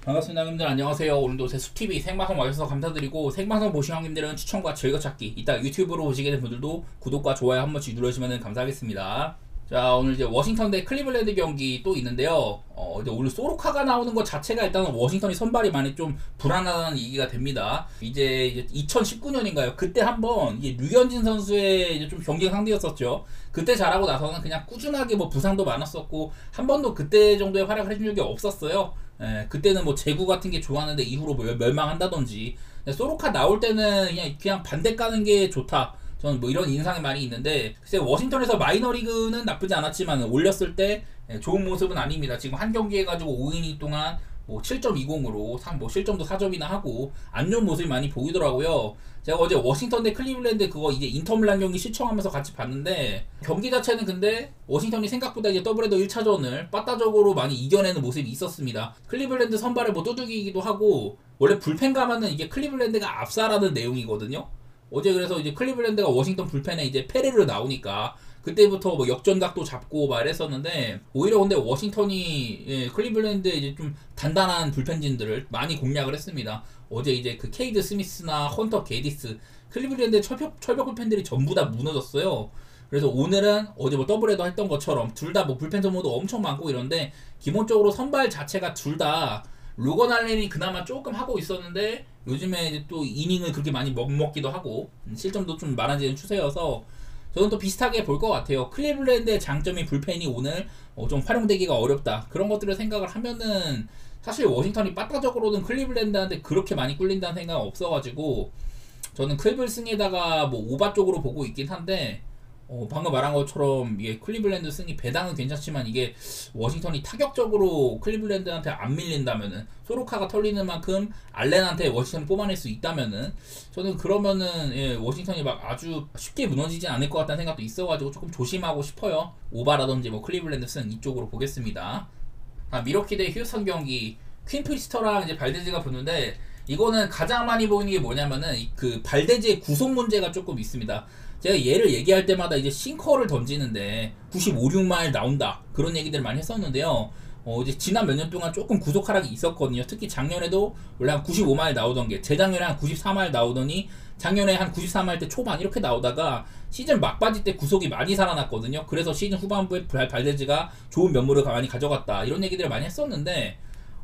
반갑습니다 형님들. 안녕하세요. 오늘도 제 수TV 생방송 와주셔서 감사드리고, 생방송 보신 형님들은 추천과 즐겨찾기, 이따 유튜브로 보시게 된 분들도 구독과 좋아요 한 번씩 눌러주시면 감사하겠습니다. 자, 오늘 이제 워싱턴 대 클리블랜드 경기 또 있는데요. 이제 오늘 소로카가 나오는 것 자체가 일단은 워싱턴이 선발이 많이 좀 불안하다는 얘기가 됩니다. 이제 2019년인가요? 그때 한번 이제 류현진 선수의 이제 좀 경쟁 상대였었죠. 그때 잘하고 나서는 그냥 꾸준하게 뭐 부상도 많았었고, 한 번도 그때 정도의 활약을 해준 적이 없었어요. 그때는 뭐 제구 같은 게 좋았는데 이후로 뭐 멸망한다든지, 소로카 나올 때는 그냥 반대 까는 게 좋다. 저는 뭐 이런 인상이 많이 있는데, 글쎄 워싱턴에서 마이너리그는 나쁘지 않았지만 올렸을 때 좋은 모습은 아닙니다. 지금 한 경기 해가지고 5이닝 동안 뭐 7.20으로 뭐 실점도 4점이나 하고 안 좋은 모습이 많이 보이더라고요. 제가 어제 워싱턴 대 클리블랜드 그거 이제 인터밀란 경기 시청하면서 같이 봤는데, 경기 자체는 근데 워싱턴이 생각보다 이제 더블헤더 1차전을 빠따적으로 많이 이겨내는 모습이 있었습니다. 클리블랜드 선발을 뭐 두들기기도 하고, 원래 불펜 가면은 이게 클리블랜드가 압사라는 내용이거든요. 어제 그래서 이제 클리블랜드가 워싱턴 불펜에 이제 페레르 나오니까 그때부터 뭐 역전각도 잡고 말했었는데, 오히려 근데 워싱턴이 클리블랜드에 이제 좀 단단한 불펜진들을 많이 공략을 했습니다. 어제 이제 그 케이드 스미스나 헌터 게디스, 클리블랜드의 철벽 불펜들이 전부 다 무너졌어요. 그래서 오늘은 어제 뭐 더블헤더 했던 것처럼 둘 다 뭐 불펜 소모도 엄청 많고 이런데, 기본적으로 선발 자체가 둘 다 로건 알렌이 그나마 조금 하고 있었는데, 요즘에 이제 또 이닝을 그렇게 많이 먹기도 하고 실점도 좀 많아지는 추세여서 저는 또 비슷하게 볼 것 같아요. 클리블랜드의 장점이 불펜이 오늘 좀 활용되기가 어렵다, 그런 것들을 생각을 하면은 사실 워싱턴이 빠따적으로는 클리블랜드한테 그렇게 많이 꿀린다는 생각은 없어가지고, 저는 클블 승에다가 뭐 오바 쪽으로 보고 있긴 한데, 방금 말한 것처럼 이게 클리블랜드 승이 배당은 괜찮지만, 이게 워싱턴이 타격적으로 클리블랜드한테 안 밀린다면은, 소로카가 털리는 만큼 알렌한테 워싱턴이 뽑아낼 수 있다면은, 저는 그러면은 워싱턴이 막 아주 쉽게 무너지진 않을 것 같다는 생각도 있어가지고 조금 조심하고 싶어요. 오바라든지 뭐 클리블랜드 승 이쪽으로 보겠습니다. 미러키 대 휴스턴 경기, 퀸 프리스터랑 이제 발데즈가 붙는데, 이거는 가장 많이 보이는 게 뭐냐면은 그 발데즈의 구속 문제가 조금 있습니다. 제가 얘를 얘기할 때마다 이제 싱커를 던지는데 95, 6마일 나온다, 그런 얘기들을 많이 했었는데요. 이제 지난 몇 년 동안 조금 구속 하락이 있었거든요. 특히 작년에도 원래 한 95마일 나오던 게 재작년에 한 94마일 나오더니, 작년에 한 94마일 때 초반 이렇게 나오다가 시즌 막바지 때 구속이 많이 살아났거든요. 그래서 시즌 후반부에 발데즈가 좋은 면모를 많이 가져갔다, 이런 얘기들을 많이 했었는데,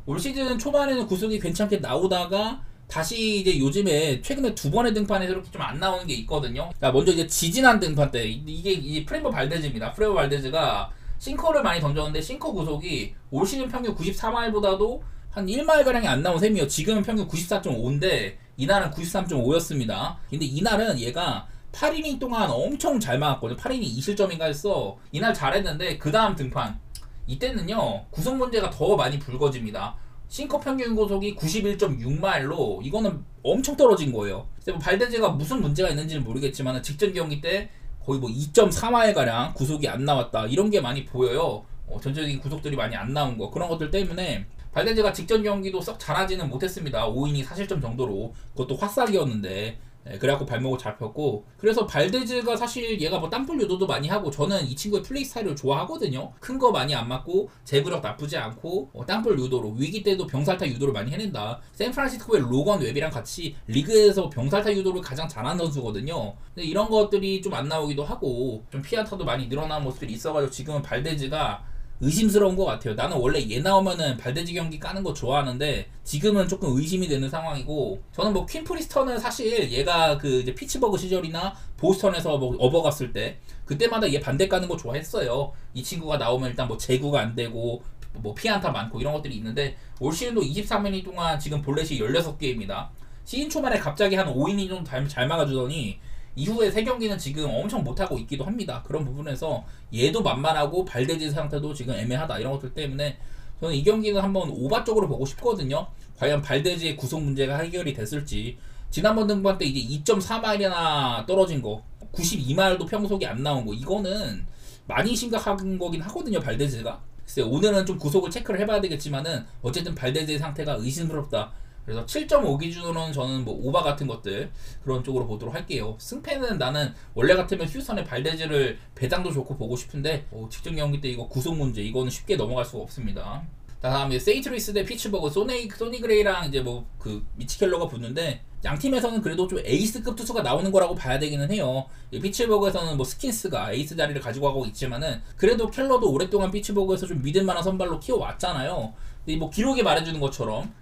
올 시즌 초반에는 구속이 괜찮게 나오다가 다시 이제 요즘에 최근에 두 번의 등판에서 이렇게 좀 안 나오는 게 있거든요. 자, 먼저 이제 지지난 등판 때 이게 프레버 발데즈입니다. 프레버 발데즈가 싱커를 많이 던졌는데, 싱커 구속이 올 시즌 평균 94마일보다도 한 1마일가량이 안 나온 셈이에요. 지금은 평균 94.5인데 이날은 93.5였습니다. 근데 이날은 얘가 8이닝 동안 엄청 잘 막았거든요. 8이닝 2실점인가 했어. 이날 잘했는데, 그 다음 등판 이때는요 구속 문제가 더 많이 불거집니다. 싱커 평균 구속이 91.6마일로 이거는 엄청 떨어진 거예요. 뭐 발데즈가 무슨 문제가 있는지는 모르겠지만 직전 경기 때 거의 뭐 2.4마일 가량 구속이 안 나왔다, 이런 게 많이 보여요. 전체적인 구속들이 많이 안 나온 거, 그런 것들 때문에 발데즈가 직전 경기도 썩 잘하지는 못했습니다. 5이닝 4실점 정도로, 그것도 화싹이었는데. 그래갖고 발목을 잡혔고, 그래서 발데즈가 사실 얘가 뭐 땅볼 유도도 많이 하고, 저는 이 친구의 플레이 스타일을 좋아하거든요. 큰 거 많이 안 맞고 제구력 나쁘지 않고 땅볼 유도로 위기 때도 병살타 유도를 많이 해낸다. 샌프란시스코의 로건 웹이랑 같이 리그에서 병살타 유도를 가장 잘하는 선수거든요. 근데 이런 것들이 좀 안 나오기도 하고, 좀 피안타도 많이 늘어나는 모습들이 있어가지고 지금은 발데즈가 의심스러운 것 같아요. 나는 원래 얘 나오면은 발데즈 경기 까는 거 좋아하는데, 지금은 조금 의심이 되는 상황이고, 저는 뭐 퀸 프리스터는 사실 얘가 그 이제 피츠버그 시절이나 보스턴에서 뭐 업어갔을 때 그때마다 얘 반대 까는 거 좋아했어요. 이 친구가 나오면 일단 뭐 제구가 안 되고 뭐 피안타 많고 이런 것들이 있는데, 올 시즌도 23이닝 동안 지금 볼넷이 16개입니다. 시즌 초반에 갑자기 한 5이닝 정도 잘 막아주더니 이후에 3경기는 지금 엄청 못하고 있기도 합니다. 그런 부분에서 얘도 만만하고 발데즈 상태도 지금 애매하다, 이런 것들 때문에 저는 이 경기는 한번 오바 쪽으로 보고 싶거든요. 과연 발데즈의 구속 문제가 해결이 됐을지. 지난번 등판 때 이제 2.4마일이나 떨어진 거, 92마일도 평속이 안 나온 거, 이거는 많이 심각한 거긴 하거든요, 발데즈가. 글쎄 오늘은 좀 구속을 체크를 해봐야 되겠지만은, 어쨌든 발데즈의 상태가 의심스럽다. 그래서 7.5 기준으로는 저는 뭐 오바 같은 것들 그런 쪽으로 보도록 할게요. 승패는 나는 원래 같으면 휴스턴의 발데즈를 배당도 좋고 보고 싶은데, 직전 경기 때 이거 구속 문제, 이거는 쉽게 넘어갈 수가 없습니다. 다음에 세인트루이스 대 피츠버그 소니 그레이랑 이제 뭐 그 미치 켈러가 붙는데 양 팀에서는 그래도 좀 에이스급 투수가 나오는 거라고 봐야 되기는 해요. 이 피츠버그에서는 뭐 스킨스가 에이스 자리를 가지고 가고 있지만은 그래도 켈러도 오랫동안 피츠버그에서 좀 믿을 만한 선발로 키워왔잖아요. 근데 뭐 기록이 말해주는 것처럼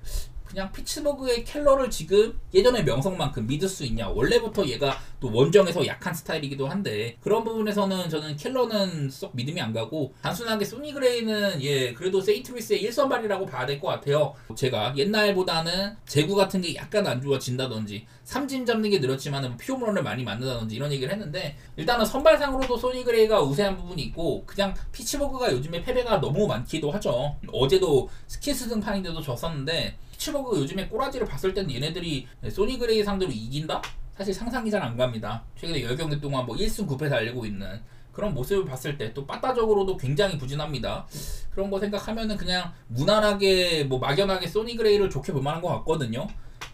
그냥 피츠버그의 켈러를 지금 예전의 명성만큼 믿을 수 있냐. 원래부터 얘가 또 원정에서 약한 스타일이기도 한데 그런 부분에서는 저는 켈러는 썩 믿음이 안 가고 단순하게 소니 그레이는 그래도 세인트루이스의 1선발이라고 봐야 될 것 같아요. 제가 옛날보다는 제구 같은 게 약간 안 좋아진다든지 삼진 잡는 게 늘었지만 피홈런을 많이 맞는다든지 이런 얘기를 했는데 일단은 선발상으로도 소니 그레이가 우세한 부분이 있고 그냥 피츠버그가 요즘에 패배가 너무 많기도 하죠. 어제도 스킨스 등판인데도 졌었는데 피츠버그 요즘에 꼬라지를 봤을 때는 얘네들이 소니 그레이 상대로 이긴다? 사실 상상이 잘 안 갑니다. 최근에 10경기 동안 뭐 1승 9패 달리고 있는 그런 모습을 봤을 때 또 빠따적으로도 굉장히 부진합니다. 그런 거 생각하면은 그냥 무난하게 뭐 막연하게 소니 그레이를 좋게 볼 만한 것 같거든요.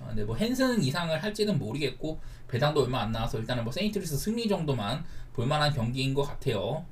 근데 뭐 헨슨 이상을 할지는 모르겠고 배당도 얼마 안 나와서 일단은 뭐 세인트루이스 승리 정도만 볼 만한 경기인 것 같아요.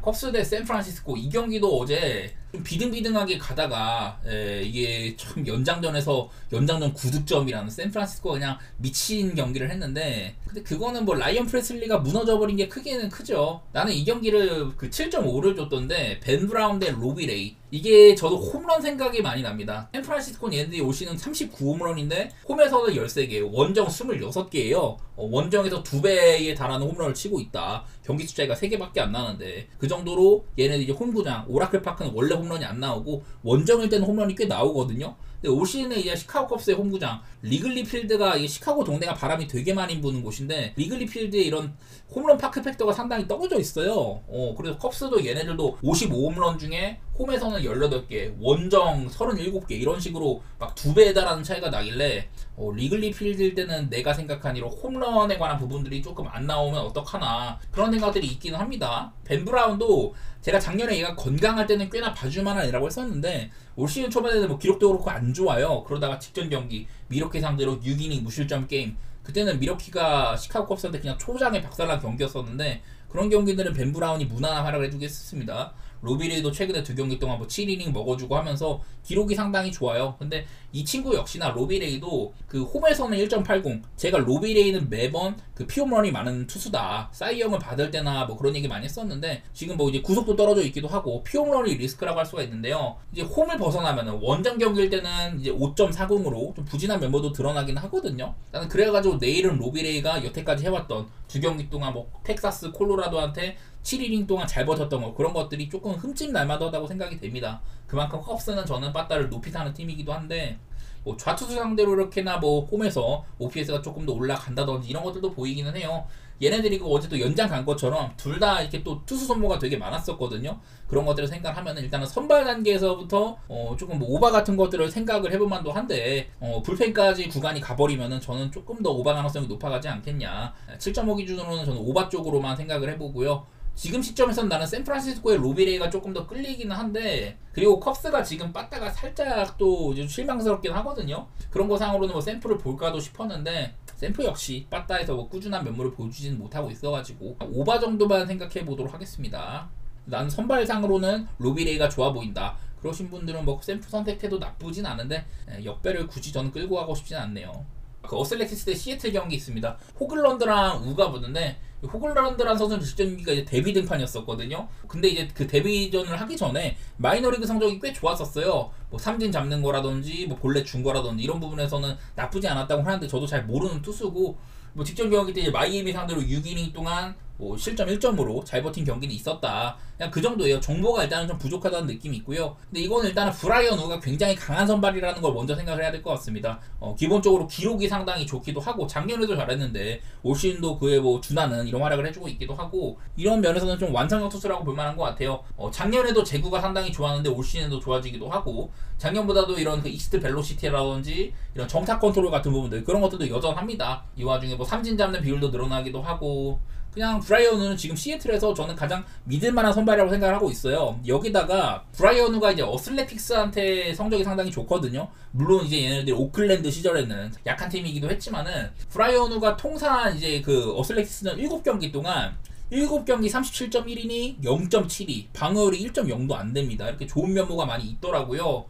컵스 대 샌프란시스코 이 경기도 어제 좀 비등비등하게 가다가 이게 참 연장전에서 연장전 9득점이라는 샌프란시스코가 그냥 미친 경기를 했는데 근데 그거는 뭐 라이언 프레슬리가 무너져버린 게 크기는 크죠. 나는 이 경기를 그 7.5를 줬던데 벤 브라운 대 로비 레이 이게 저도 홈런 생각이 많이 납니다. 샌프란시스코는 얘네들이 올 시즌 39홈런인데 홈에서는 13개 원정 26개예요 원정에서 2배에 달하는 홈런을 치고 있다. 경기 숫자가 3개밖에 안 나는데 그 정도로 얘네들 이제 홈구장 오라클 파크는 원래 홈런이 안 나오고 원정일 때는 홈런이 꽤 나오거든요. 근데 올 시즌에 이제 시카고 컵스의 홈구장 리글리 필드가 이게 시카고 동네가 바람이 되게 많이 부는 곳인데 리글리 필드에 이런 홈런 파크 팩터가 상당히 떨어져 있어요. 그래서 컵스도 얘네들도 55홈런 중에 홈에서는 18개, 원정 37개 이런 식으로 막 2배에 달하는 차이가 나길래 리글리 필드일 때는 내가 생각한 이런 홈런에 관한 부분들이 조금 안 나오면 어떡하나 그런 생각들이 있기는 합니다. 벤 브라운도 제가 작년에 얘가 건강할 때는 꽤나 봐줄만한 애라고 했었는데 올 시즌 초반에는 뭐 기록도 그렇고 안 좋아요. 그러다가 직전 경기 미러키 상대로 6이닝 무실점 게임 그때는 미러키가 시카고 컵스한테 그냥 초장에 박살난 경기였었는데 그런 경기들은 벤 브라운이 무난한 활약을 해주게 했습니다. 로비레이도 최근에 2경기 동안 뭐 7이닝 먹어주고 하면서 기록이 상당히 좋아요. 근데 이 친구 역시나 로비레이도 그 홈에서는 1.80 제가 로비레이는 매번 그 피홈런이 많은 투수다 사이영을 받을 때나 뭐 그런 얘기 많이 했었는데 지금 뭐 이제 구속도 떨어져 있기도 하고 피홈런이 리스크라고 할 수가 있는데요. 이제 홈을 벗어나면은 원정 경기일 때는 이제 5.40으로 좀 부진한 면모도 드러나긴 하거든요. 나는 그래가지고 내일은 로비레이가 여태까지 해왔던 2경기 동안 뭐 텍사스 콜로라도한테 7이닝 동안 잘 버텼던 거 그런 것들이 조금 흠집 날만하다고 생각이 됩니다. 그만큼 컵스는 저는 빠따를 높이 사는 팀이기도 한데 뭐 좌투수 상대로 이렇게나 뭐 홈에서 OPS가 조금 더 올라간다든지 이런 것들도 보이기는 해요. 얘네들이 어제도 연장 간 것처럼 둘 다 이렇게 또 투수 선모가 되게 많았었거든요. 그런 것들을 생각하면 일단은 선발 단계에서부터 조금 뭐 오바 같은 것들을 생각을 해볼 만도 한데 불펜까지 구간이 가버리면은 저는 조금 더 오바 가능성이 높아가지 않겠냐. 7.5 기준으로는 저는 오바 쪽으로만 생각을 해보고요. 지금 시점에서는 나는 샌프란시스코의 로비레이가 조금 더 끌리기는 한데 그리고 컵스가 지금 빠따가 살짝 또 실망스럽긴 하거든요. 그런 거 상으로는 뭐 샘플을 볼까도 싶었는데 샘플 역시 빠따에서 뭐 꾸준한 면모를 보여주지는 못하고 있어가지고 오바 정도만 생각해 보도록 하겠습니다. 나는 선발상으로는 로비레이가 좋아 보인다. 그러신 분들은 뭐 샘플 선택해도 나쁘진 않은데 역배를 굳이 저는 끌고 가고 싶진 않네요. 그 어슬레티스 대 시애틀 경기 있습니다. 호글런드랑 우가 붙는데 호글런드란 선수는 직전 경기가 이제 데뷔 등판이었었거든요. 근데 이제 그 데뷔전을 하기 전에 마이너리그 성적이 꽤 좋았었어요. 뭐 삼진 잡는 거라든지 뭐 볼넷 준 거라든지 이런 부분에서는 나쁘지 않았다고 하는데 저도 잘 모르는 투수고 뭐 직전 경기 때 이제 마이애미 상대로 6이닝 동안 뭐 실점 1점으로 잘 버틴 경기는 있었다. 그냥 그 정도예요. 정보가 일단은 좀 부족하다는 느낌이 있고요. 근데 이거는 일단은 브라이언 우가 굉장히 강한 선발이라는 걸 먼저 생각을 해야 될 것 같습니다. 기본적으로 기록이 상당히 좋기도 하고 작년에도 잘했는데 올 시즌도 그에 뭐 준하는 이런 활약을 해주고 있기도 하고 이런 면에서는 좀 완성형 투수라고 볼 만한 것 같아요. 작년에도 제구가 상당히 좋았는데 올 시즌도 좋아지기도 하고 작년보다도 이런 그 이스트 벨로시티라든지 이런 정타 컨트롤 같은 부분들 그런 것들도 여전합니다. 이 와중에 뭐 삼진 잡는 비율도 늘어나기도 하고 그냥 브라이언우는 지금 시애틀에서 저는 가장 믿을만한 선발이라고 생각을 하고 있어요. 여기다가 브라이언우가 이제 어슬레틱스한테 성적이 상당히 좋거든요. 물론 이제 얘네들이 오클랜드 시절에는 약한 팀이기도 했지만은 브라이언우가 통산 이제 그 어슬레틱스는 7경기 동안 7경기 37.1이닝 0.72 방어율이 1.0도 안 됩니다. 이렇게 좋은 면모가 많이 있더라고요.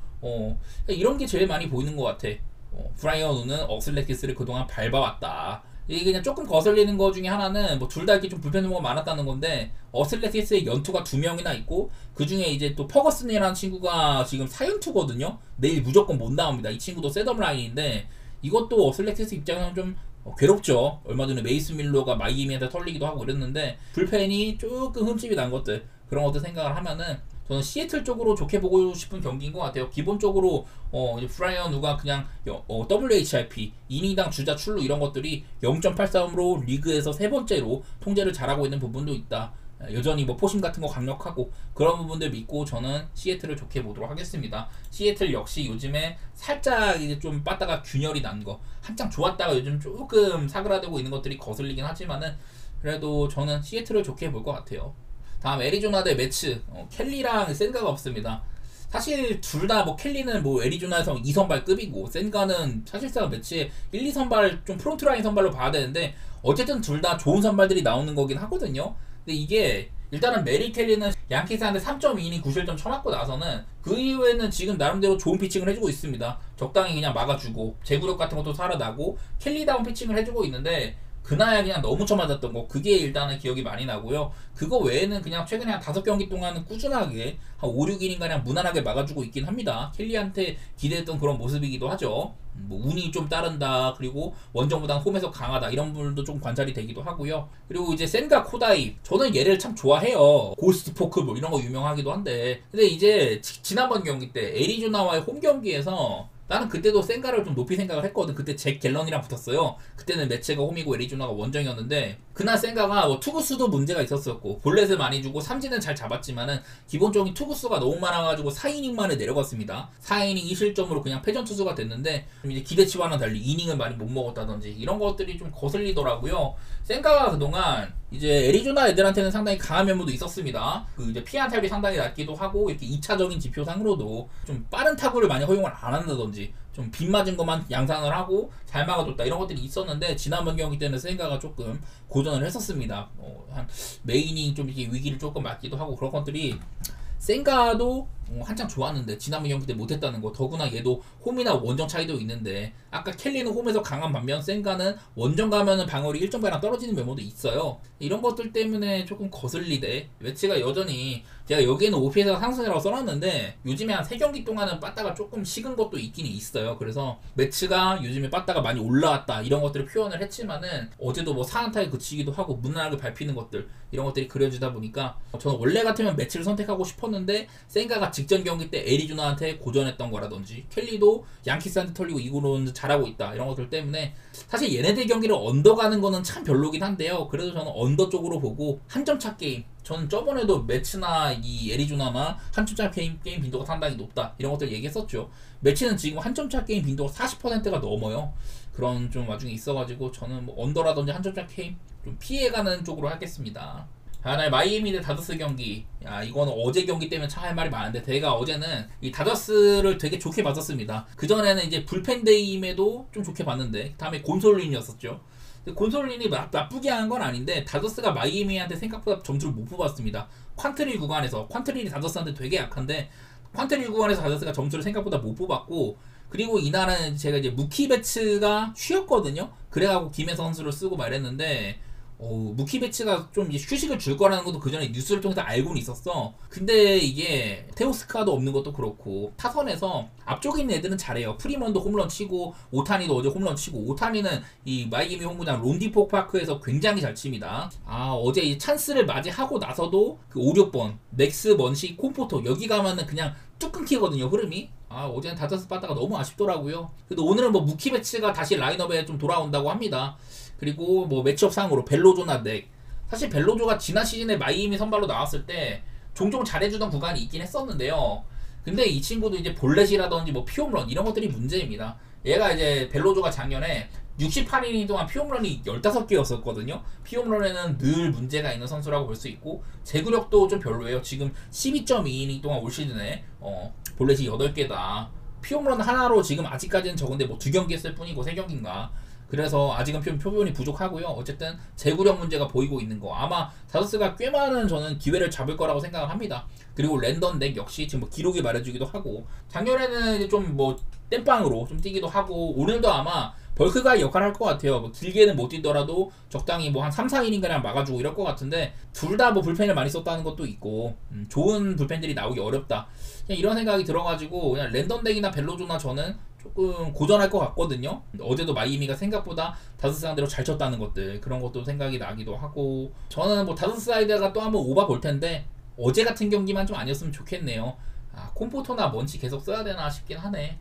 이런 게 제일 많이 보이는 것 같아. 브라이언 우는 어슬레티스를 그동안 밟아왔다. 이게 그냥 조금 거슬리는 거 중에 하나는 뭐 둘 다 이렇게 좀 불편한 많았다는 건데, 어슬레티스의 연투가 2명이나 있고 그 중에 이제 또 퍼거슨이라는 친구가 지금 4연투거든요. 내일 무조건 못 나옵니다. 이 친구도 셋업 라인인데 이것도 어슬레티스 입장에서는 좀 괴롭죠. 얼마 전에 메이스 밀러가 마이애미한테 털리기도 하고 이랬는데 불펜이 조금 흠집이 난 것들, 그런 것들 생각을 하면은 저는 시애틀 쪽으로 좋게 보고 싶은 경기인 것 같아요. 기본적으로 이제 브라이언 우가 그냥 WHIP 이닝당 주자 출루 이런 것들이 0.83으로 리그에서 세 번째로 통제를 잘하고 있는 부분도 있다. 여전히 뭐 포심 같은 거 강력하고 그런 부분들 믿고 저는 시애틀을 좋게 보도록 하겠습니다. 시애틀 역시 요즘에 살짝 이제 좀 빠다가 균열이 난 거, 한창 좋았다가 요즘 조금 사그라들고 있는 것들이 거슬리긴 하지만은 그래도 저는 시애틀을 좋게 볼 것 같아요. 다음 애리조나 대 매츠, 켈리랑 센가가 없습니다. 사실 둘 다 뭐 켈리는 뭐 애리조나에서 2선발급이고 센가는 사실상 매치에 1, 2선발 좀 프론트라인 선발로 봐야 되는데 어쨌든 둘 다 좋은 선발들이 나오는 거긴 하거든요. 근데 이게 일단은 메리 켈리는 양키스한테 3.2이닝 9실점 쳐맞고 나서는 그 이후에는 지금 나름대로 좋은 피칭을 해주고 있습니다. 적당히 그냥 막아주고 제구력 같은 것도 살아나고 켈리다운 피칭을 해주고 있는데 그나야 그냥 너무 쳐맞았던 거, 그게 일단은 기억이 많이 나고요. 그거 외에는 그냥 최근에 한 5경기 동안은 꾸준하게 한 5, 6이닝 그냥 무난하게 막아주고 있긴 합니다. 켈리한테 기대했던 그런 모습이기도 하죠. 뭐 운이 좀 따른다, 그리고 원정보다는 홈에서 강하다, 이런 부분도 좀 관찰이 되기도 하고요. 그리고 이제 센가 코다이, 저는 얘를 참 좋아해요. 고스트 포크 뭐 이런 거 유명하기도 한데, 근데 이제 지난번 경기 때 애리조나와의 홈 경기에서 나는 그때도 센가를 좀 높이 생각을 했거든. 그때 잭 갤런이랑 붙었어요. 그때는 매체가 홈이고 애리조나가 원정이었는데 그날 센가가 뭐 투구수도 문제가 있었었고 볼넷을 많이 주고 삼진은 잘 잡았지만은 기본적인 투구수가 너무 많아가지고 4이닝 만에 내려갔습니다. 4이닝 2실점으로 그냥 패전 투수가 됐는데 이제 기대치와는 달리 이닝을 많이 못 먹었다든지 이런 것들이 좀 거슬리더라고요. 센가가 그동안 이제 애리조나 애들한테는 상당히 강한 면모도 있었습니다. 그 이제 피안 타율이 상당히 낮기도 하고 이렇게 2차적인 지표상으로도 좀 빠른 타구를 많이 허용을 안 한다든지 좀 빗 맞은 것만 양산을 하고 잘 막아줬다 이런 것들이 있었는데 지난번 경기 때는 센가가 조금 고전을 했었습니다. 한 메인이 좀 이렇게 위기를 조금 맞기도 하고 그런 것들이 센가도 한창 좋았는데 지난번 경기 때 못했다는 거, 더구나 얘도 홈이나 원정 차이도 있는데 아까 켈리는 홈에서 강한 반면 센가는 원정 가면은 방어율이 1점가량 떨어지는 면모도 있어요. 이런 것들 때문에 조금 거슬리대 매치가 여전히, 제가 여기에는 OPS가 상승이라고 써놨는데 요즘에 한 3경기 동안은 빠따가 조금 식은 것도 있긴 있어요. 그래서 매치가 요즘에 빠따가 많이 올라왔다 이런 것들을 표현을 했지만은 어제도 뭐 4안타에 그치기도 하고 무난하게 밟히는 것들 이런 것들이 그려지다 보니까 저는 원래 같으면 매치를 선택하고 싶었는데 센가가 직전 경기 때 애리조나한테 고전했던 거라든지 켈리도 양키스한테 털리고 이구로는 잘하고 있다 이런 것들 때문에 사실 얘네들 경기를 언더 가는 거는 참 별로긴 한데요. 그래도 저는 언더 쪽으로 보고 한 점 차 게임, 저는 저번에도 매치나 이 애리조나나 한 점 차 게임 빈도가 상당히 높다 이런 것들 얘기했었죠. 매치는 지금 한 점 차 게임 빈도가 40%가 넘어요. 그런 좀 와중에 있어가지고 저는 뭐 언더라든지 한 점 차 게임 좀 피해가는 쪽으로 하겠습니다. 하나의 마이애미 대 다저스 경기, 야 이거는 어제 경기 때문에 참 할 말이 많은데 제가 어제는 이 다저스를 되게 좋게 봤었습니다. 그전에는 이제 불펜데임에도 좀 좋게 봤는데 다음에 곤솔린이었었죠. 곤솔린이 나쁘게 한 건 아닌데 다저스가 마이애미한테 생각보다 점수를 못 뽑았습니다. 퀀트릴 구간에서, 퀀트릴이 다저스한테 되게 약한데 퀀트릴 구간에서 다저스가 점수를 생각보다 못 뽑았고, 그리고 이날은 제가 이제 무키 배츠가 쉬었거든요. 그래가지고 김혜선 선수를 쓰고 말했는데 무키 배츠가 좀 이제 휴식을 줄 거라는 것도 그 전에 뉴스를 통해서 알고는 있었어. 근데 이게 테오스카도 없는 것도 그렇고 타선에서 앞쪽에 있는 애들은 잘해요. 프리먼도 홈런 치고 오타니도 어제 홈런 치고, 오타니는 이 마이애미 홈구장 론디포 파크에서 굉장히 잘 칩니다. 어제 이 찬스를 맞이하고 나서도 그 5, 6번 맥스, 먼시, 콤포토 여기 가면은 그냥 쭉 끊기거든요, 흐름이. 어제는 다저스 빠따가 너무 아쉽더라고요. 그래도 오늘은 뭐 무키 배츠가 다시 라인업에 좀 돌아온다고 합니다. 그리고 뭐 매치업 상으로 벨로조나 넥, 사실 벨로조가 지난 시즌에 마이애미 선발로 나왔을 때 종종 잘해주던 구간이 있긴 했었는데요. 근데 이 친구도 이제 볼넷이라든지 뭐 피홈런 이런 것들이 문제입니다. 얘가 이제 벨로조가 작년에 68이닝 동안 피홈런이 15개였었거든요. 피홈런에는 늘 문제가 있는 선수라고 볼 수 있고 제구력도 좀 별로예요. 지금 12.2이닝 동안 올 시즌에 볼넷이 8개다. 피홈런 하나로 지금 아직까지는 적은데 뭐 2경기 했을 뿐이고 3경기인가. 그래서 아직은 좀 표본이 부족하고요. 어쨌든 제구력 문제가 보이고 있는 거. 아마 다저스가 꽤 많은 저는 기회를 잡을 거라고 생각을 합니다. 그리고 랜덤 덱 역시 지금 뭐 기록이 말해주기도 하고, 작년에는 이제 좀 뭐 땜빵으로 좀 뛰기도 하고, 오늘도 아마 벌크가 역할을 할 것 같아요. 뭐 길게는 못 뛰더라도 적당히 뭐 한 3, 4이닝 그냥 막아주고 이럴 것 같은데, 둘 다 뭐 불펜을 많이 썼다는 것도 있고, 좋은 불펜들이 나오기 어렵다. 그냥 이런 생각이 들어가지고 그냥 랜덤 덱이나 벨로조나 저는 조금 고전할 것 같거든요. 어제도 마이애미가 생각보다 다저스 상대로 잘 쳤다는 것들, 그런 것도 생각이 나기도 하고, 저는 뭐 다저스 사이드가 또 한번 오바 볼 텐데 어제 같은 경기만 좀 아니었으면 좋겠네요. 콤포토나 먼치 계속 써야 되나 싶긴 하네.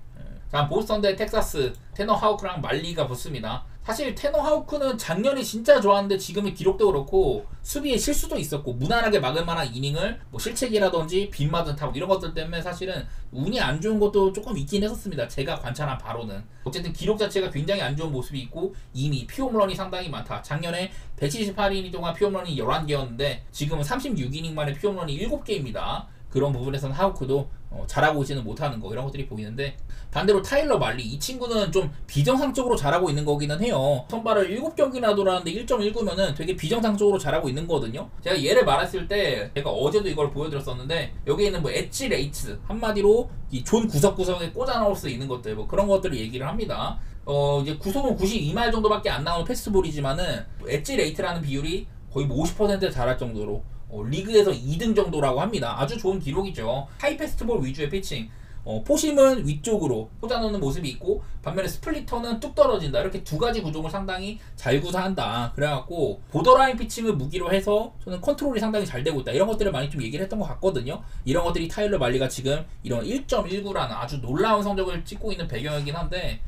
자, 보스턴 대 텍사스, 테너 하우크랑 말리가 붙습니다. 사실 테너 하우크는 작년에 진짜 좋았는데 지금의 기록도 그렇고 수비에 실수도 있었고 무난하게 막을 만한 이닝을 뭐 실책이라든지 빗 맞은 타구 이런 것들 때문에 사실은 운이 안 좋은 것도 조금 있긴 했었습니다. 제가 관찰한 바로는. 어쨌든 기록 자체가 굉장히 안 좋은 모습이 있고 이미 피홈런이 상당히 많다. 작년에 178이닝 동안 피홈런이 11개였는데 지금은 36이닝 만에 피홈런이 7개입니다. 그런 부분에서는 하우크도 잘하고 있지는 못하는 거, 이런 것들이 보이는데, 반대로 타일러 말리, 이 친구는 좀 비정상적으로 잘하고 있는 거기는 해요. 선발을 7경기나 돌았는데 1.19면은 되게 비정상적으로 잘하고 있는 거거든요. 제가 얘를 말했을 때 제가 어제도 이걸 보여드렸었는데, 여기에 있는 뭐 엣지 레이츠, 한마디로 이 존 구석구석에 꽂아 넣을 수 있는 것들, 뭐 그런 것들을 얘기를 합니다. 이제 구속은 92마일 정도밖에 안 나오는 패스트볼이지만은 엣지 레이트라는 비율이 거의 뭐 50% 달할 정도로 리그에서 2등 정도라고 합니다. 아주 좋은 기록이죠. 하이 패스트볼 위주의 피칭. 포심은 위쪽으로 꽂아놓는 모습이 있고, 반면에 스플리터는 뚝 떨어진다. 이렇게 두 가지 구종을 상당히 잘 구사한다. 그래갖고 보더라인 피칭을 무기로 해서 저는 컨트롤이 상당히 잘 되고 있다. 이런 것들을 많이 좀 얘기를 했던 것 같거든요. 이런 것들이 타일러 말리가 지금 이런 1.19라는 아주 놀라운 성적을 찍고 있는 배경이긴 한데,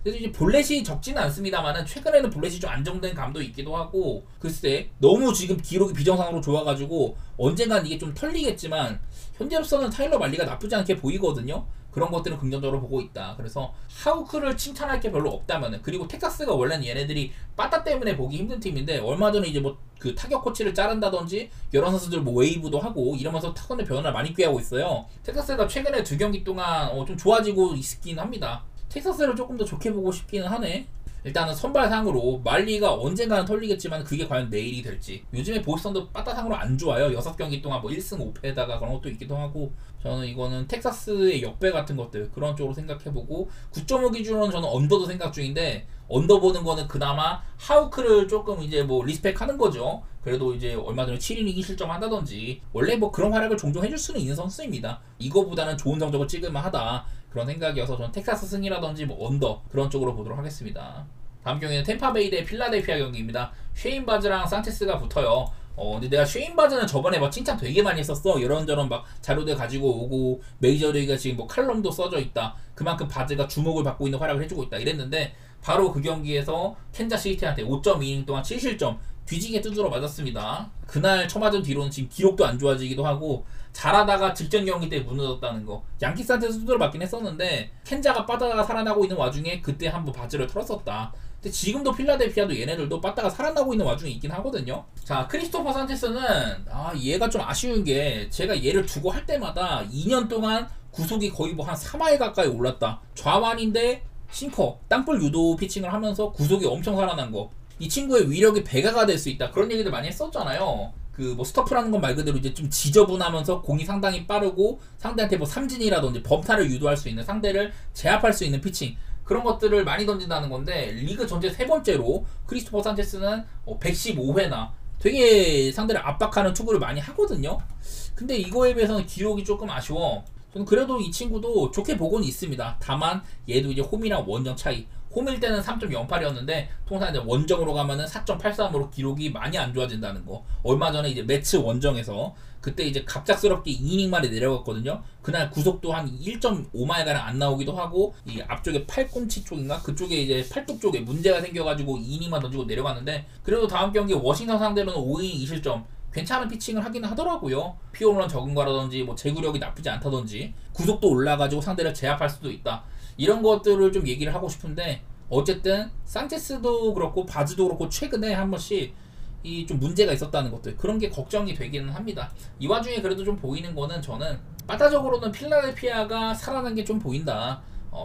그래서 이제 볼넷이 적지는 않습니다만은 최근에는 볼넷이 좀 안정된 감도 있기도 하고, 글쎄 너무 지금 기록이 비정상으로 좋아가지고 언젠간 이게 좀 털리겠지만 현재로서는 타일러 말리가 나쁘지 않게 보이거든요. 그런 것들은 긍정적으로 보고 있다. 그래서 하우크를 칭찬할 게 별로 없다면은, 그리고 텍사스가 원래는 얘네들이 빠따 때문에 보기 힘든 팀인데 얼마 전에 이제 뭐 그 타격 코치를 자른다든지 여러 선수들 뭐 웨이브도 하고 이러면서 타선의 변화를 많이 꾀하고 있어요. 텍사스가 최근에 2경기 동안 좀 좋아지고 있긴 합니다. 텍사스를 조금 더 좋게 보고 싶기는 하네. 일단은 선발상으로 말리가 언젠가는 털리겠지만 그게 과연 내일이 될지. 요즘에 보스턴도 빠따상으로 안 좋아요. 6경기 동안 뭐 1승 5패에다가 그런 것도 있기도 하고, 저는 이거는 텍사스의 역배 같은 것들 그런 쪽으로 생각해보고, 9.5 기준으로는 저는 언더도 생각 중인데, 언더 보는 거는 그나마 하우크를 조금 이제 뭐 리스펙 하는 거죠. 그래도 이제 얼마 전에 7이닝 실점한다든지 원래 뭐 그런 활약을 종종 해줄 수는 있는 선수입니다. 이거보다는 좋은 성적을 찍을만 하다, 그런 생각이어서 저는 텍사스 승이라든지 뭐 언더 그런 쪽으로 보도록 하겠습니다. 다음 경기는 템파베이 대 필라델피아 경기입니다. 쉐인 바즈랑 산체스가 붙어요. 근데 내가 쉐인 바즈는 저번에 막 칭찬 되게 많이 했었어. 이런저런 막 자료들 가지고 오고, 메이저리그가 지금 뭐 칼럼도 써져 있다. 그만큼 바즈가 주목을 받고 있는 활약을 해주고 있다 이랬는데, 바로 그 경기에서 캔자시티한테 5.2이닝 동안 7실점 뒤지게 두드러 맞았습니다. 그날 쳐맞은 뒤로는 지금 기록도 안 좋아지기도 하고, 잘하다가 직전 경기 때 무너졌다는 거. 양키스한테서 두드러 맞긴 했었는데 켄자가 빠다가 살아나고 있는 와중에 그때 한번 바지를 털었었다. 근데 지금도 필라델피아도 얘네들도 빠다가 살아나고 있는 와중에 있긴 하거든요. 자, 크리스토퍼 산체스는 얘가 좀 아쉬운 게, 제가 얘를 두고 할 때마다 2년 동안 구속이 거의 뭐 한 3화에 가까이 올랐다. 좌완인데 싱커, 땅볼 유도 피칭을 하면서 구속이 엄청 살아난 거. 이 친구의 위력이 배가가 될 수 있다. 그런 얘기들 많이 했었잖아요. 그 뭐 스토프라는 건 말 그대로 이제 좀 지저분하면서 공이 상당히 빠르고 상대한테 뭐 삼진이라든지 범타를 유도할 수 있는, 상대를 제압할 수 있는 피칭, 그런 것들을 많이 던진다는 건데, 리그 전체 3번째로 크리스토퍼 산체스는 115회나 되게 상대를 압박하는 투구를 많이 하거든요. 근데 이거에 비해서는 기록이 조금 아쉬워. 저는 그래도 이 친구도 좋게 보고는 있습니다. 다만 얘도 이제 홈이랑 원정 차이. 홈일 때는 3.08이었는데 통상 이제 원정으로 가면은 4.83으로 기록이 많이 안 좋아진다는 거. 얼마 전에 이제 매츠 원정에서 그때 이제 갑작스럽게 2이닝 만에 내려갔거든요. 그날 구속도 한 1.5마일가량 안 나오기도 하고, 이 앞쪽에 팔꿈치 쪽인가? 그쪽에 이제 팔뚝 쪽에 문제가 생겨가지고 2이닝만 던지고 내려갔는데, 그래도 다음 경기 워싱턴 상대로는 5이닝 2실점 괜찮은 피칭을 하긴 하더라고요. 피홈런 적은 거라든지 뭐 제구력이 나쁘지 않다든지 구속도 올라가지고 상대를 제압할 수도 있다. 이런 것들을 좀 얘기를 하고 싶은데, 어쨌든 산체스도 그렇고 바즈도 그렇고 최근에 한 번씩 이 좀 문제가 있었다는 것들, 그런 게 걱정이 되기는 합니다. 이 와중에 그래도 좀 보이는 거는, 저는 빠따적으로는 필라델피아가 살아난 게 좀 보인다.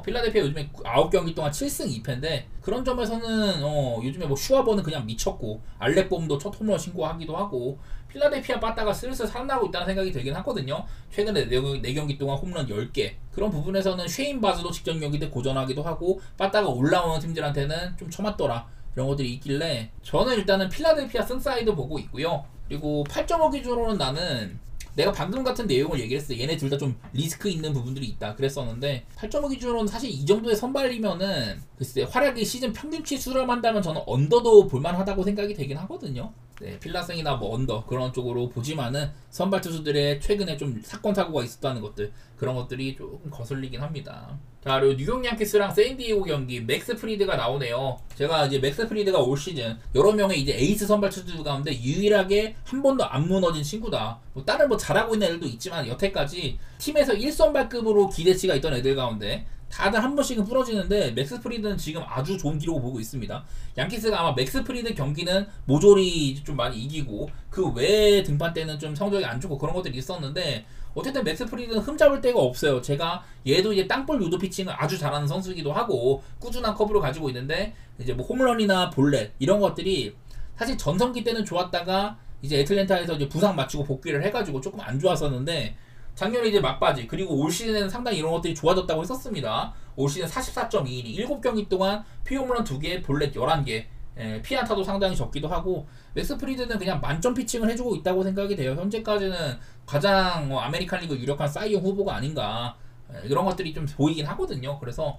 필라델피아 요즘에 9경기 동안 7승 2패인데 그런 점에서는 요즘에 뭐 슈아버는 그냥 미쳤고 알렉봄도 첫 홈런 신고하기도 하고 필라델피아 빠따가 슬슬 살아나고 있다는 생각이 들긴 하거든요. 최근에 4경기 동안 홈런 10개 그런 부분에서는 쉐인 바즈도 직전 경기 때 고전하기도 하고 빠따가 올라오는 팀들한테는 좀 처맞더라 이런 것들이 있길래 저는 일단은 필라델피아 승사이드 보고 있고요. 그리고 8.5 기준으로는 나는 내가 방금 같은 내용을 얘기했어. 얘네 둘 다 좀 리스크 있는 부분들이 있다 그랬었는데 8.5 기준으로는 사실 이 정도의 선발이면은 글쎄 활약이 시즌 평균치 수렴한다면 저는 언더도 볼만하다고 생각이 되긴 하거든요. 네, 필라승이나 뭐 언더 그런 쪽으로 보지만은 선발 투수들의 최근에 좀 사건 사고가 있었다는 것들 그런 것들이 조금 거슬리긴 합니다. 자, 그리고 뉴욕 양키스랑 샌디에고 경기 맥스 프리드가 나오네요. 제가 이제 맥스 프리드가 올 시즌 여러 명의 이제 에이스 선발 투수 가운데 유일하게 한 번도 안 무너진 친구다. 뭐 다른 뭐 잘하고 있는 애들도 있지만 여태까지 팀에서 1선발급으로 기대치가 있던 애들 가운데 다들 한 번씩은 부러지는데 맥스 프리드는 지금 아주 좋은 기록을 보고 있습니다. 양키스가 아마 맥스 프리드 경기는 모조리 좀 많이 이기고 그 외의 등판 때는 좀 성적이 안 좋고 그런 것들이 있었는데 어쨌든 맥스 프리드는 흠잡을 데가 없어요. 제가 얘도 이제 땅볼 유도 피칭을 아주 잘하는 선수이기도 하고 꾸준한 커브를 가지고 있는데 이제 뭐 홈런이나 볼넷 이런 것들이 사실 전성기 때는 좋았다가 이제 애틀랜타에서 이제 부상 맞추고 복귀를 해가지고 조금 안 좋았었는데 작년에 이제 막바지 그리고 올 시즌에는 상당히 이런 것들이 좋아졌다고 했었습니다. 올 시즌 44.2이닝 7경기 동안 피홈런 2개 볼넷 11개 피안타도 상당히 적기도 하고 맥스 프리드는 그냥 만점 피칭을 해주고 있다고 생각이 돼요. 현재까지는 가장 아메리칸 리그 유력한 사이언 후보가 아닌가 이런 것들이 좀 보이긴 하거든요. 그래서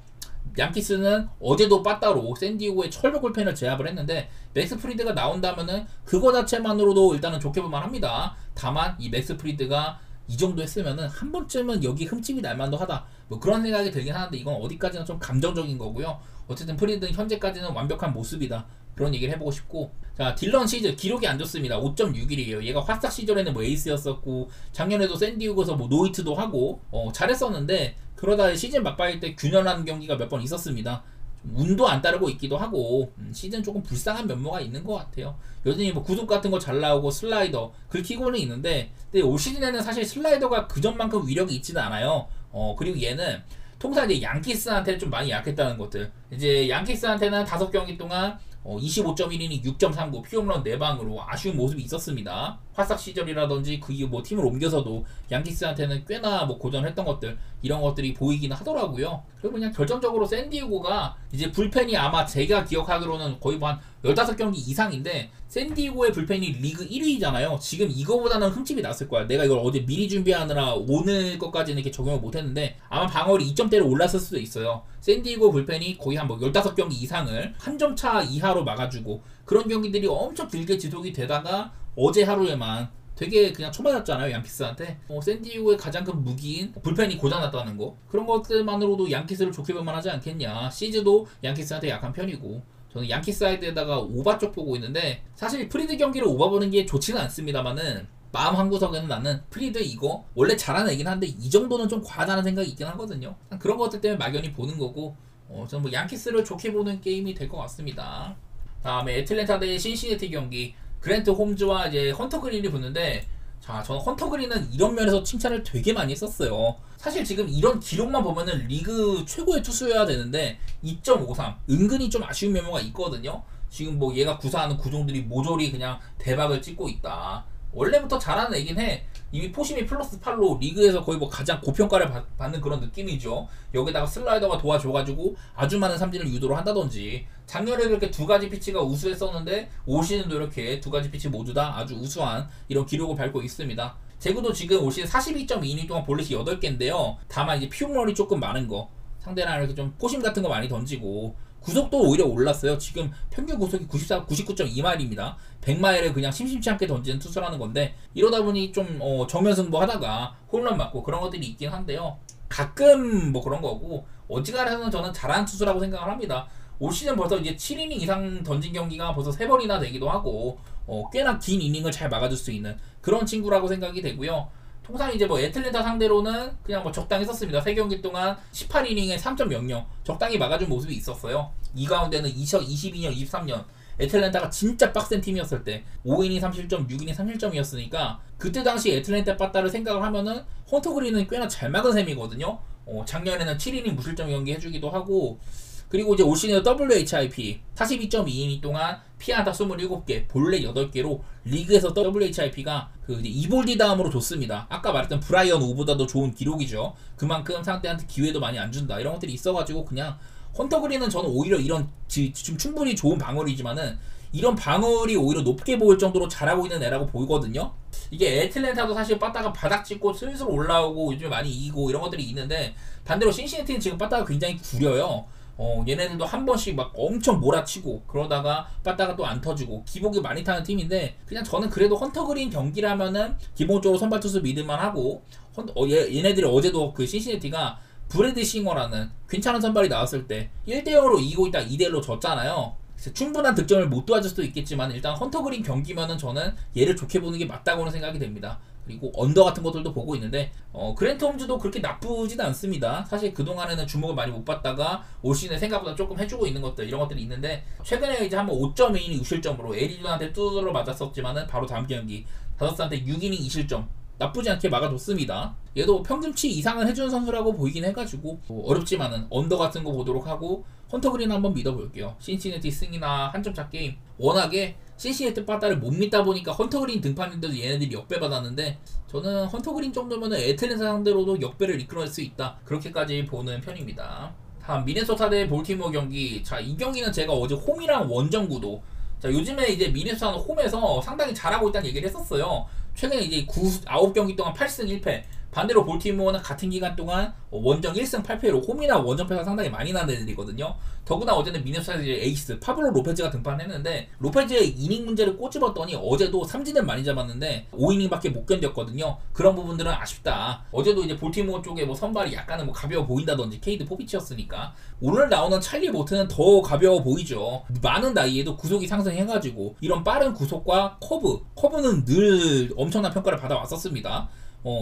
양키스는 어제도 빠따로 샌디에고의 철벽 불펜을 제압을 했는데 맥스 프리드가 나온다면은 그거 자체만으로도 일단은 좋게 볼만 합니다. 다만 이 맥스 프리드가 이 정도 했으면은 한 번쯤은 여기 흠집이 날만도 하다 뭐 그런 생각이 들긴 하는데 이건 어디까지나 좀 감정적인 거고요. 어쨌든 프리드는 현재까지는 완벽한 모습이다 그런 얘기를 해보고 싶고 자 딜런 시즌 기록이 안 좋습니다. 5.61이에요. 얘가 화싹 시절에는 뭐 에이스였었고 작년에도 샌디에고에서 뭐 노히트도 하고 잘했었는데 그러다 시즌 막바일 때 균열하는 경기가 몇 번 있었습니다. 운도 안 따르고 있기도 하고 시즌 조금 불쌍한 면모가 있는 것 같아요. 여전히 뭐 구속 같은 거 잘 나오고 슬라이더 긁히고는 있는데 근데 올 시즌에는 사실 슬라이더가 그전만큼 위력이 있지는 않아요. 그리고 얘는 통상 이제 양키스한테 좀 많이 약했다는 것들 이제 양키스한테는 5경기 동안 25.1이닝 6.39 피홈런 4방으로 아쉬운 모습이 있었습니다. 화싹 시절이라든지 그 이후 뭐 팀을 옮겨서도 양키스한테는 꽤나 뭐 고전했던 것들 이런 것들이 보이긴 하더라고요. 그리고 그냥 결정적으로 샌디에고가 이제 불펜이 아마 제가 기억하기로는 거의 뭐 한 15경기 이상인데 샌디에고의 불펜이 리그 1위잖아요. 지금 이거보다는 흠집이 났을 거야. 내가 이걸 어제 미리 준비하느라 오늘 것까지는 이렇게 적용을 못했는데 아마 방어율이 2점대로 올랐을 수도 있어요. 샌디에고 불펜이 거의 한 뭐 15경기 이상을 한 점 차 이하로 막아주고 그런 경기들이 엄청 길게 지속이 되다가 어제 하루에만 되게 그냥 쳐맞았잖아요 양키스한테. 샌디에고의 가장 큰 무기인 불펜이 고장났다는 거 그런 것들만으로도 양키스를 좋게 볼만 하지 않겠냐. 시즈도 양키스한테 약한 편이고 저는 양키스 사이드에다가 오바 쪽 보고 있는데 사실 프리드 경기를 오바 보는 게 좋지는 않습니다만은 마음 한구석에는 나는 프리드 이거 원래 잘하는 애긴 한데 이 정도는 좀 과하다는 생각이 있긴 하거든요. 그런 것들 때문에 막연히 보는 거고 저는 뭐 양키스를 좋게 보는 게임이 될 것 같습니다. 다음에 애틀랜타 대 신시내티 경기 그랜트 홈즈와 이제 헌터 그린이 붙는데 자 저는 헌터 그린은 이런 면에서 칭찬을 되게 많이 했었어요. 사실 지금 이런 기록만 보면은 리그 최고의 투수여야 되는데 2.53 은근히 좀 아쉬운 면모가 있거든요. 지금 뭐 얘가 구사하는 구종들이 모조리 그냥 대박을 찍고 있다. 원래부터 잘하는 애긴 해. 이미 포심이 플러스 8로 리그에서 거의 뭐 가장 고평가를 받는 그런 느낌이죠. 여기다가 슬라이더가 도와줘가지고 아주 많은 삼진을 유도를 한다든지 작년에 그렇게 두 가지 피치가 우수했었는데 올 시즌도 이렇게 두 가지 피치 모두 다 아주 우수한 이런 기록을 밟고 있습니다. 제구도 지금 올 시즌 42.2이닝 동안 볼넷이 8개인데요. 다만 이제 피홈런이 조금 많은 거 상대랑 이렇게 좀 포심 같은 거 많이 던지고 구속도 오히려 올랐어요. 지금 평균 구속이 99.2마일입니다. 100마일을 그냥 심심치 않게 던지는 투수라는 건데 이러다 보니 좀 정면승부 하다가 홈런 맞고 그런 것들이 있긴 한데요. 가끔 뭐 그런 거고 어지간해서는 저는 잘하는 투수라고 생각을 합니다. 올 시즌 벌써 이제 7이닝 이상 던진 경기가 벌써 3번이나 되기도 하고 꽤나 긴 이닝을 잘 막아줄 수 있는 그런 친구라고 생각이 되고요. 통상 이제 뭐 애틀랜타 상대로는 그냥 뭐 적당히 썼습니다. 3경기 동안 18이닝에 3.00 적당히 막아준 모습이 있었어요. 이 가운데는 2022년, 23년 애틀랜타가 진짜 빡센 팀이었을 때 5이닝 37점, 6이닝 37점이었으니까 그때 당시 애틀랜타 빠따를 생각을 하면은 헌터 그린은 꽤나 잘 막은 셈이거든요. 작년에는 7이닝 무실점 경기 해주기도 하고, 그리고 이제 올 시즌 WHIP 42.2이닝 동안 피안타 27개, 볼넷 8개로 리그에서 WHIP가 그 이볼디 다음으로 좋습니다. 아까 말했던 브라이언 우보다도 좋은 기록이죠. 그만큼 상대한테 기회도 많이 안 준다. 이런 것들이 있어가지고 그냥 헌터 그린은 저는 오히려 이런 지금 충분히 좋은 방어이지만은 이런 방어율이 오히려 높게 보일 정도로 잘하고 있는 애라고 보이거든요. 이게 애틀랜타도 사실 빠따가 바닥 찍고 슬슬 올라오고 요즘에 많이 이기고 이런 것들이 있는데, 반대로 신시내티는 지금 빠따가 굉장히 구려요. 얘네들도 한 번씩 막 엄청 몰아치고 그러다가 빠따가 또 안 터지고 기복이 많이 타는 팀인데, 그냥 저는 그래도 헌터 그린 경기라면은 기본적으로 선발 투수 믿을만 하고, 얘네들이 어제도 그 신시내티가 브래드 싱어라는 괜찮은 선발이 나왔을 때 1대0으로 이기고 있다 2대1로 졌잖아요. 충분한 득점을 못 도와줄 수도 있겠지만 일단 헌터 그린 경기면은 저는 얘를 좋게 보는 게 맞다고는 생각이 됩니다. 그리고 언더 같은 것들도 보고 있는데 그랜트 홈즈도 그렇게 나쁘진 않습니다. 사실 그동안에는 주목을 많이 못 받다가 올 시즌에 생각보다 조금 해주고 있는 것들, 이런 것들이 있는데, 최근에 이제 한번 5.2이닝 6실점으로 애리조나한테 뚜드러 맞았었지만은 바로 다음 경기 다저스한테 6이닝 2실점 나쁘지 않게 막아줬습니다. 얘도 평균치 이상은 해주는 선수라고 보이긴 해가지고 어렵지만은 언더 같은 거 보도록 하고, 헌터 그린 한번 믿어볼게요. 신시내티 승이나 한 점 차 게임. 워낙에 신시내티 빠따를 못 믿다 보니까 헌터 그린 등판인데도 얘네들이 역배받았는데, 저는 헌터 그린 정도면은 애틀랜타 상대로도 역배를 이끌어낼 수 있다, 그렇게까지 보는 편입니다. 다음 미네소타 대 볼티모어 경기. 자, 이 경기는 제가 어제 홈이랑 원정 구도, 자, 요즘에 이제 미네소타는 홈에서 상당히 잘하고 있다는 얘기를 했었어요. 최근에 이제 9경기 동안 8승 1패. 반대로 볼티모어는 같은 기간 동안 원정 1승 8패로 홈이나 원정패가 상당히 많이 나는 애들이거든요. 더구나 어제는 미네소타의 에이스 파블로 로페즈가 등판했는데, 로페즈의 이닝 문제를 꼬집었더니 어제도 삼진을 많이 잡았는데 5이닝밖에 못 견뎠거든요. 그런 부분들은 아쉽다. 어제도 이제 볼티모어 쪽에 뭐 선발이 약간은 뭐 가벼워 보인다든지 케이드 포비치였으니까, 오늘 나오는 찰리 모트는 더 가벼워 보이죠. 많은 나이에도 구속이 상승해가지고 이런 빠른 구속과 커브는 늘 엄청난 평가를 받아왔었습니다.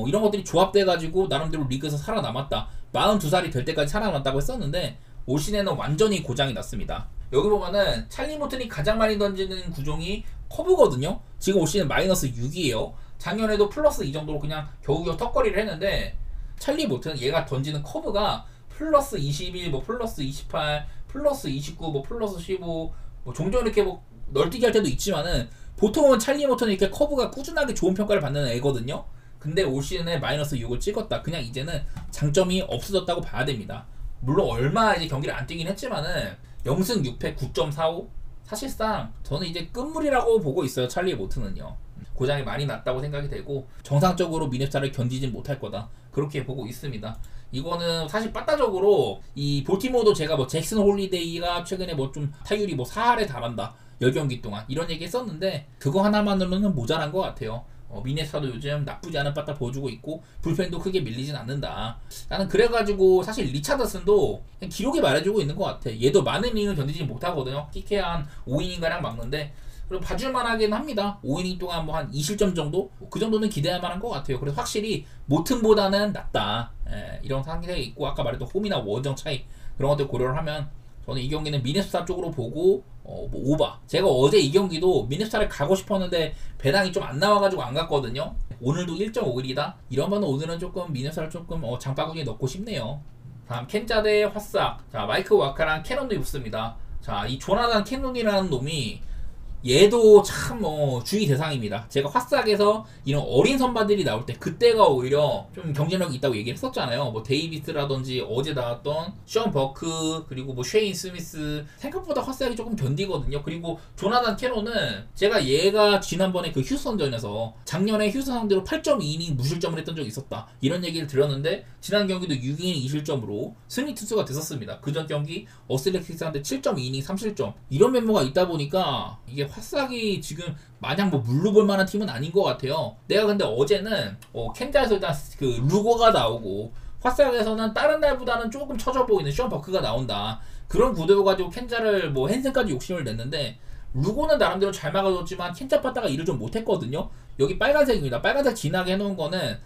이런 것들이 조합돼가지고 나름대로 리그에서 살아남았다. 42살이 될 때까지 살아남았다고 했었는데 올 시즌에는 완전히 고장이 났습니다. 여기 보면은 찰리 모튼이 가장 많이 던지는 구종이 커브거든요. 지금 올 시즌 마이너스 6이에요. 작년에도 플러스 이 정도로 그냥 겨우겨우 턱걸이를 했는데, 찰리 모튼은 얘가 던지는 커브가 플러스 21, 뭐 플러스 28, 플러스 29, 뭐 플러스 15, 뭐 종종 이렇게 뭐 널뛰기 할 때도 있지만은 보통은 찰리 모튼은 이렇게 커브가 꾸준하게 좋은 평가를 받는 애거든요. 근데 올 시즌에 마이너스 6을 찍었다. 그냥 이제는 장점이 없어졌다고 봐야 됩니다. 물론 얼마 이제 경기를 안 뛰긴 했지만은 0승 6패 9.45, 사실상 저는 이제 끝물이라고 보고 있어요. 찰리 모튼은요. 고장이 많이 났다고 생각이 되고 정상적으로 미네소타를 견디진 못할 거다, 그렇게 보고 있습니다. 이거는 사실 빠따적으로 이 볼티모어도 제가 뭐 잭슨 홀리데이가 최근에 뭐 좀 타율이 뭐 4할에 달한다 10경기 동안 이런 얘기 했었는데, 그거 하나만으로는 모자란 것 같아요. 미네소타도 요즘 나쁘지 않은 빠따 보여주고 있고 불펜도 크게 밀리진 않는다. 나는 그래가지고 사실 리차더슨도 그냥 기록이 말해주고 있는 것 같아. 얘도 많은 이닝을 견디지 못하거든요. 키케야 한 5이닝가량 막는데 그리고 봐줄만 하긴 합니다. 5이닝 동안 뭐 한 2실점 정도? 그 정도는 기대할 만한 것 같아요. 그래서 확실히 모튼보다는 낫다, 이런 상황이 있고, 아까 말했던 홈이나 원정 차이 그런 것들 고려를 하면 저는 이 경기는 미네소타 쪽으로 보고 뭐 오바. 제가 어제 이 경기도 미네소타를 가고 싶었는데 배당이 좀 안 나와가지고 안 갔거든요. 오늘도 1.5일이다 이러면 오늘은 조금 미네소타를 조금 장바구니에 넣고 싶네요. 다음 켄자 대 화싹. 자, 마이크 와카랑 캐논도 입습니다. 자, 이 조나단 캐논이라는 놈이 얘도 참 주의 대상입니다. 제가 화싹에서 이런 어린 선발들이 나올 때 그때가 오히려 좀 경쟁력이 있다고 얘기를 했었잖아요. 뭐 데이비스라든지 어제 나왔던 션 버크, 그리고 뭐 쉐인 스미스, 생각보다 화싹이 조금 견디거든요. 그리고 조나단 캐논은 제가 얘가 지난번에 그 휴스턴전에서 작년에 휴스턴 상대로 8.2이닝 무실점을 했던 적이 있었다, 이런 얘기를 들었는데 지난 경기도 6이닝 2실점으로 승리 투수가 됐었습니다. 그전 경기 어슬레틱스한테 7.2이닝 3실점, 이런 멤버가 있다 보니까 이게 화싹이 지금 마냥 뭐 물로 볼 만한 팀은 아닌 것 같아요. 내가 근데 어제는 켄자에서 일단 그 루거가 나오고 화싹에서는 다른 날보다는 조금 처져 보이는 션 버크가 나온다, 그런 구도여 가지고 켄자를 뭐 헨슨까지 욕심을 냈는데, 루거는 나름대로 잘 막아줬지만 켄자 빠따가 일을 좀 못했거든요. 여기 빨간색입니다. 빨간색 진하게 해놓은 거는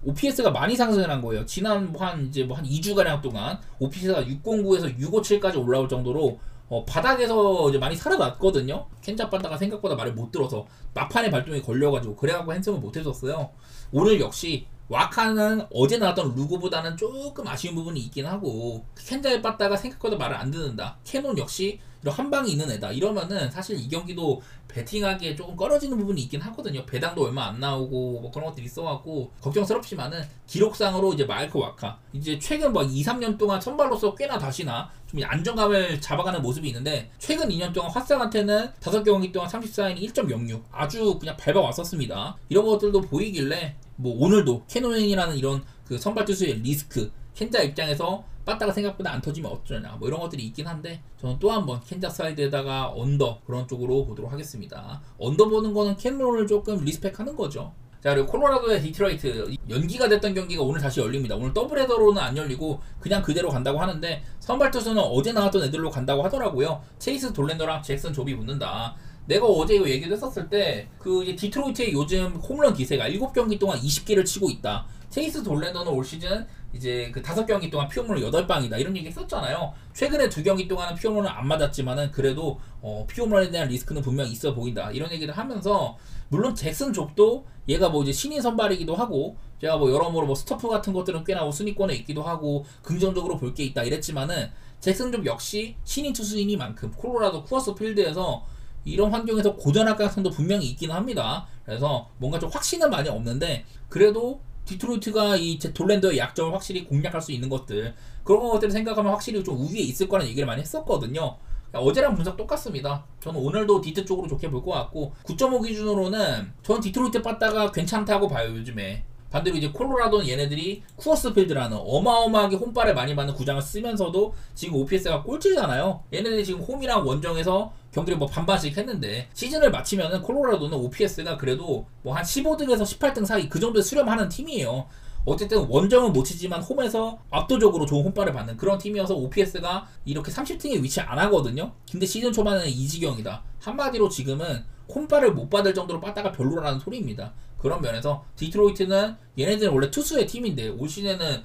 OPS가 많이 상승을 한 거예요. 지난 한 2주가량 동안 OPS가 609에서 657까지 올라올 정도로 바닥에서 이제 많이 살아났거든요. 켄자 빠따가 생각보다 말을 못 들어서 막판에 발동이 걸려가지고 그래갖고 핸섬을 못 해줬어요. 오늘 역시 와카는 어제 나왔던 루그보다는 조금 아쉬운 부분이 있긴 하고, 켄자에 빠따가 생각보다 말을 안 듣는다. 캐논 역시 이런 한 방이 있는 애다. 이러면은 사실 이 경기도 배팅하기에 조금 꺼려지는 부분이 있긴 하거든요. 배당도 얼마 안 나오고 뭐 그런 것들이 있어갖고 걱정스럽지만은, 기록상으로 이제 마이크 와카 이제 최근 뭐 2, 3년 동안 선발로서 꽤나 다시나 좀 안정감을 잡아가는 모습이 있는데, 최근 2년 동안 화상한테는 5경기 동안 34이닝 1.06 아주 그냥 밟아왔었습니다. 이런 것들도 보이길래 뭐 오늘도 캐논이라는 이런 그 선발 투수의 리스크, 켄자 입장에서 빠따가 생각보다 안 터지면 어쩌냐 뭐 이런 것들이 있긴 한데, 저는 또 한번 켄자 사이드에다가 언더 그런 쪽으로 보도록 하겠습니다. 언더 보는 거는 캐논을 조금 리스펙하는 거죠. 자, 그리고 콜로라도의 디트로이트 연기가 됐던 경기가 오늘 다시 열립니다. 오늘 더블헤더로는 안 열리고 그냥 그대로 간다고 하는데, 선발 투수는 어제 나왔던 애들로 간다고 하더라고요. 체이스 돌랜더랑 잭슨 조비 붙는다. 내가 어제 이거 얘기도 했었을 때, 그 이제 디트로이트의 요즘 홈런 기세가 7경기 동안 20개를 치고 있다. 체이스 돌랜더는 올 시즌 이제 그 5경기 동안 피홈런 8방이다 이런 얘기 했었잖아요. 최근에 2경기 동안은 피홈런을 안 맞았지만은 그래도 피홈런에 대한 리스크는 분명히 있어 보인다 이런 얘기를 하면서, 물론 잭슨 좁도 얘가 뭐 이제 신인 선발이기도 하고, 제가 뭐 여러모로 뭐 스토프 같은 것들은 꽤나 우승위권에 있기도 하고 긍정적으로 볼 게 있다 이랬지만은, 잭슨 좁 역시 신인 투수이니만큼 콜로라도 쿠어스 필드에서 이런 환경에서 고전할 가능성도 분명히 있긴 합니다. 그래서 뭔가 좀 확신은 많이 없는데, 그래도 디트로이트가 이 돌랜더의 약점을 확실히 공략할 수 있는 것들, 그런 것들을 생각하면 확실히 좀 우위에 있을 거라는 얘기를 많이 했었거든요. 어제랑 분석 똑같습니다. 저는 오늘도 디트 쪽으로 좋게 볼 것 같고, 9.5 기준으로는 저는 디트로이트 빠따가 괜찮다고 봐요. 요즘에 반대로 이제 콜로라도는 얘네들이 쿠어스 필드라는 어마어마하게 홈발을 많이 받는 구장을 쓰면서도 지금 OPS가 꼴찌잖아요. 얘네들이 지금 홈이랑 원정에서 경기를 뭐 반반씩 했는데, 시즌을 마치면은 콜로라도는 OPS가 그래도 뭐 한 15등에서 18등 사이 그 정도에 수렴하는 팀이에요. 어쨌든 원정은 못 치지만 홈에서 압도적으로 좋은 홈발을 받는 그런 팀이어서 OPS가 이렇게 30등에 위치 안 하거든요. 근데 시즌 초반에는 이 지경이다. 한마디로 지금은 홈발을 못 받을 정도로 빠따가 별로라는 소리입니다. 그런 면에서 디트로이트는 얘네들은 원래 투수의 팀인데 올 시즌에는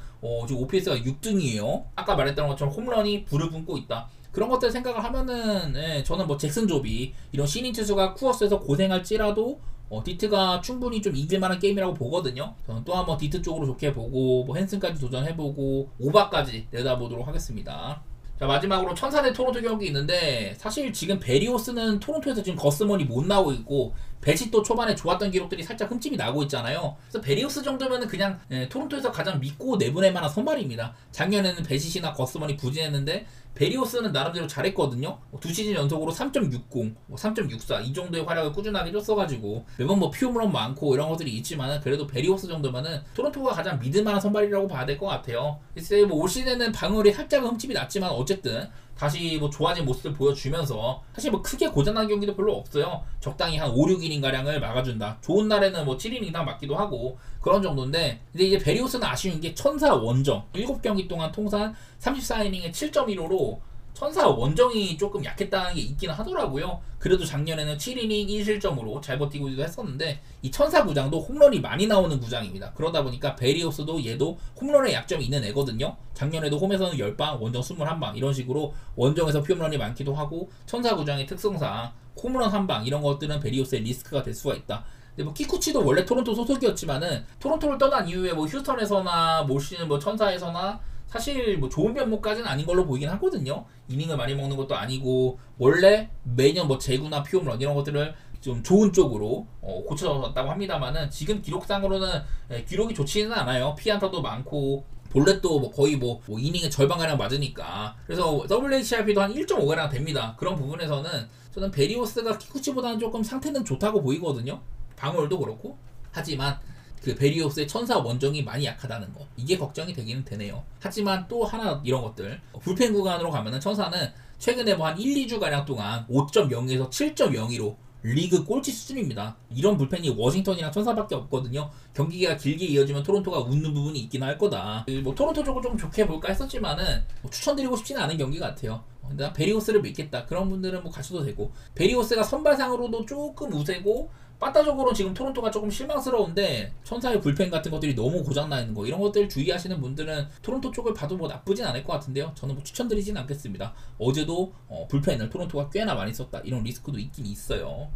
지금 OPS가 6등이에요. 아까 말했던 것처럼 홈런이 불을 뿜고 있다. 그런 것들 생각을 하면은 저는 뭐 잭슨 조비 이런 신인 투수가 쿠어스에서 고생할지라도 디트가 충분히 좀 이길만한 게임이라고 보거든요. 저는 또 한번 디트 쪽으로 좋게 보고 뭐 헨슨까지 도전해보고 오바까지 내다보도록 하겠습니다. 자, 마지막으로 천사 대 토론토 경기 있는데, 사실 지금 베리오스는 토론토에서 지금 거스머니 못 나오고 있고, 배치 또 초반에 좋았던 기록들이 살짝 흠집이 나고 있잖아요. 그래서 베리오스 정도면은 그냥 토론토에서 가장 믿고 내보낼 만한 선발입니다. 작년에는 배시시나 거스머니 부진했는데 베리오스는 나름대로 잘했거든요. 2시즌 연속으로 3.60, 3.64 이 정도의 활약을 꾸준하게 줬어가지고 매번 뭐 피홈런 많고 이런 것들이 있지만은, 그래도 베리오스 정도면은 토론토가 가장 믿을만한 선발이라고 봐야 될 것 같아요. 글쎄 뭐 올 시즌에는 방울이 살짝 흠집이 났지만 어쨌든 다시 뭐 좋아진 모습을 보여주면서, 사실 뭐 크게 고장난 경기도 별로 없어요. 적당히 한 5, 6이닝 가량을 막아준다. 좋은 날에는 뭐 7이닝 다 맞기도 하고 그런 정도인데, 근데 이제 베리오스는 아쉬운 게 천사 원정 7경기 동안 통산 34이닝에 7.15로 천사 원정이 조금 약했다는 게 있긴 하더라고요. 그래도 작년에는 7이닝 1실점으로 잘 버티고 했었는데, 이 천사 구장도 홈런이 많이 나오는 구장입니다. 그러다 보니까 베리오스도 얘도 홈런의 약점이 있는 애거든요. 작년에도 홈에서는 10방, 원정 21방 이런 식으로 원정에서 피홈런이 많기도 하고, 천사 구장의 특성상 홈런 1방 이런 것들은 베리오스의 리스크가 될 수가 있다. 근데 뭐 키쿠치도 원래 토론토 소속이었지만은 토론토를 떠난 이후에 뭐 휴스턴에서나 뭐 시즌 뭐 천사에서나 사실 뭐 좋은 면모까지는 아닌 걸로 보이긴 하거든요. 이닝을 많이 먹는 것도 아니고, 원래 매년 뭐 제구나 피홈런 이런 것들을 좀 좋은 쪽으로 고쳐졌다고 합니다만은, 지금 기록상으로는 기록이 좋지는 않아요. 피안타도 많고 볼넷도 뭐 거의 뭐 이닝의 절반가량 맞으니까. 그래서 WHIP도 한 1.5가량 됩니다. 그런 부분에서는 저는 베리오스가 키쿠치보다는 조금 상태는 좋다고 보이거든요. 방울도 그렇고. 하지만 그 베리오스의 천사 원정이 많이 약하다는 거, 이게 걱정이 되기는 되네요. 하지만 또 하나 이런 것들, 불펜 구간으로 가면은 천사는 최근에 뭐 한 1, 2주가량 동안 5.0에서 7.02로 리그 꼴찌 수준입니다. 이런 불펜이 워싱턴이랑 천사밖에 없거든요. 경기가 길게 이어지면 토론토가 웃는 부분이 있긴 할 거다. 뭐 토론토 쪽을 조금 좋게 볼까 했었지만은 뭐 추천드리고 싶지는 않은 경기 같아요. 근데 베리오스를 믿겠다 그런 분들은 뭐 가셔도 되고, 베리오스가 선발상으로도 조금 우세고 빠따적으로 지금 토론토가 조금 실망스러운데, 천사의 불펜 같은 것들이 너무 고장나 있는 거 이런 것들 주의하시는 분들은 토론토 쪽을 봐도 뭐 나쁘진 않을 것 같은데요. 저는 뭐 추천드리진 않겠습니다. 어제도 불펜을 토론토가 꽤나 많이 썼다 이런 리스크도 있긴 있어요.